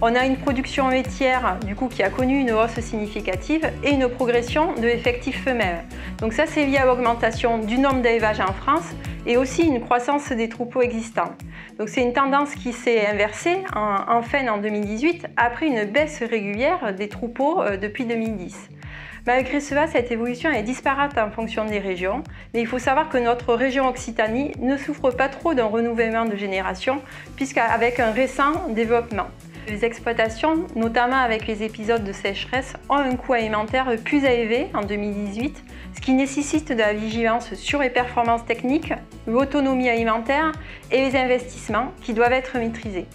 On a une production laitière du coup, qui a connu une hausse significative et une progression de l'effectif femelle. Donc ça, c'est lié à l'augmentation du nombre d'élevages en France et aussi une croissance des troupeaux existants. Donc c'est une tendance qui s'est inversée enfin en 2018 après une baisse régulière des troupeaux depuis 2010. Malgré cela, cette évolution est disparate en fonction des régions, mais il faut savoir que notre région Occitanie ne souffre pas trop d'un renouvellement de génération, puisqu'avec un récent développement. Les exploitations, notamment avec les épisodes de sécheresse, ont un coût alimentaire plus élevé en 2018, ce qui nécessite de la vigilance sur les performances techniques, l'autonomie alimentaire et les investissements qui doivent être maîtrisés.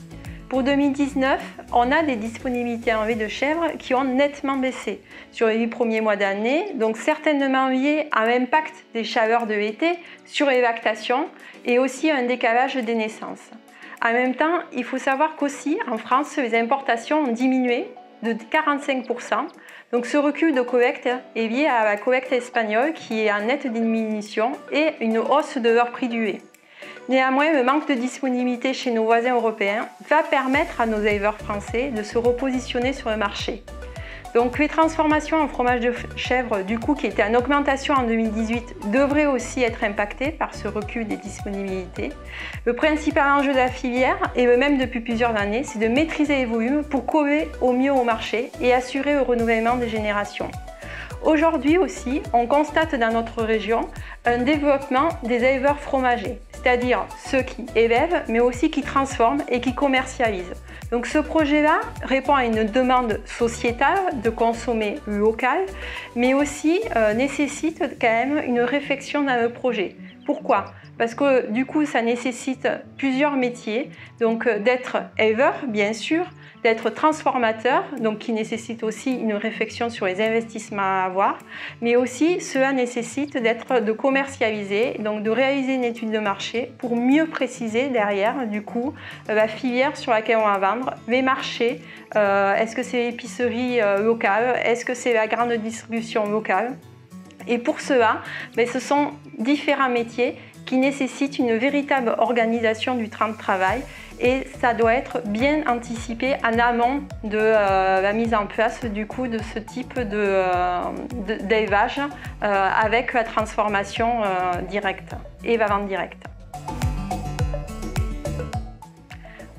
Pour 2019, on a des disponibilités en lait de chèvre qui ont nettement baissé sur les 8 premiers mois d'année, donc certainement lié à l'impact des chaleurs de l'été sur les lactations et aussi un décalage des naissances. En même temps, il faut savoir qu'aussi en France, les importations ont diminué de 45%. Donc ce recul de collecte est lié à la collecte espagnole qui est en nette diminution et une hausse de leur prix du lait. Néanmoins, le manque de disponibilité chez nos voisins européens va permettre à nos éleveurs français de se repositionner sur le marché. Donc les transformations en fromage de chèvre, du coup, qui étaient en augmentation en 2018, devraient aussi être impactées par ce recul des disponibilités. Le principal enjeu de la filière, et le même depuis plusieurs années, c'est de maîtriser les volumes pour coller au mieux au marché et assurer le renouvellement des générations. Aujourd'hui aussi, on constate dans notre région un développement des éleveurs fromagers, c'est-à-dire ceux qui élèvent, mais aussi qui transforment et qui commercialisent. Donc ce projet-là répond à une demande sociétale de consommer local, mais aussi nécessite quand même une réflexion dans le projet. Pourquoi ? Parce que du coup, ça nécessite plusieurs métiers, donc d'être éleveur, bien sûr, d'être transformateur, donc qui nécessite aussi une réflexion sur les investissements à avoir, mais aussi cela nécessite de commercialiser, donc de réaliser une étude de marché pour mieux préciser derrière, du coup, la filière sur laquelle on va vendre, les marchés, est-ce que c'est l'épicerie locale, est-ce que c'est la grande distribution locale. Et pour cela, ce sont différents métiers qui nécessitent une véritable organisation du temps de travail et ça doit être bien anticipé en amont de la mise en place du coup de ce type d'élevage avec la transformation directe et la vente directe.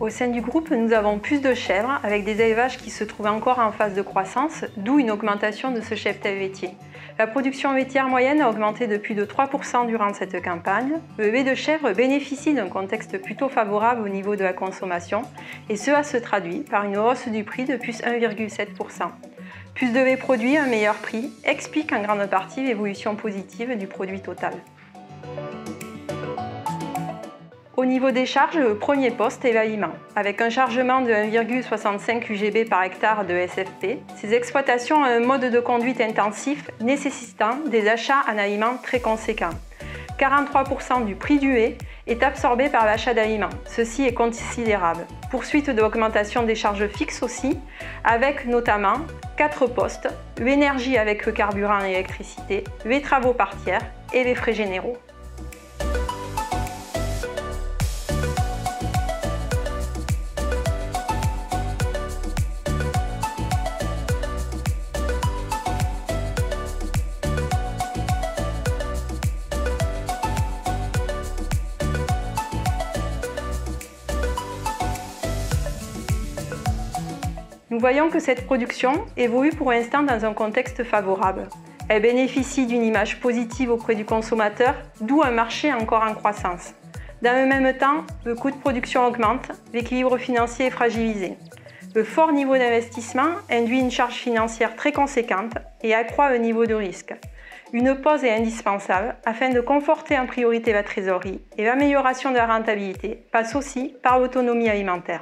Au sein du groupe, nous avons plus de chèvres avec des élevages qui se trouvent encore en phase de croissance, d'où une augmentation de ce cheptel laitier. La production laitière moyenne a augmenté de plus de 3% durant cette campagne. Le lait de chèvre bénéficie d'un contexte plutôt favorable au niveau de la consommation et cela se traduit par une hausse du prix de plus 1,7%. Plus de lait produit, un meilleur prix, explique en grande partie l'évolution positive du produit total. Au niveau des charges, le premier poste est l'aliment. Avec un chargement de 1,65 UGB par hectare de SFP, ces exploitations ont un mode de conduite intensif nécessitant des achats en aliments très conséquents. 43% du prix du lait est absorbé par l'achat d'aliments. Ceci est considérable. Poursuite de l'augmentation des charges fixes aussi, avec notamment 4 postes, l'énergie avec le carburant et l'électricité, les travaux par tiers et les frais généraux. Nous voyons que cette production évolue pour l'instant dans un contexte favorable. Elle bénéficie d'une image positive auprès du consommateur, d'où un marché encore en croissance. Dans le même temps, le coût de production augmente, l'équilibre financier est fragilisé. Le fort niveau d'investissement induit une charge financière très conséquente et accroît le niveau de risque. Une pause est indispensable afin de conforter en priorité la trésorerie et l'amélioration de la rentabilité passe aussi par l'autonomie alimentaire.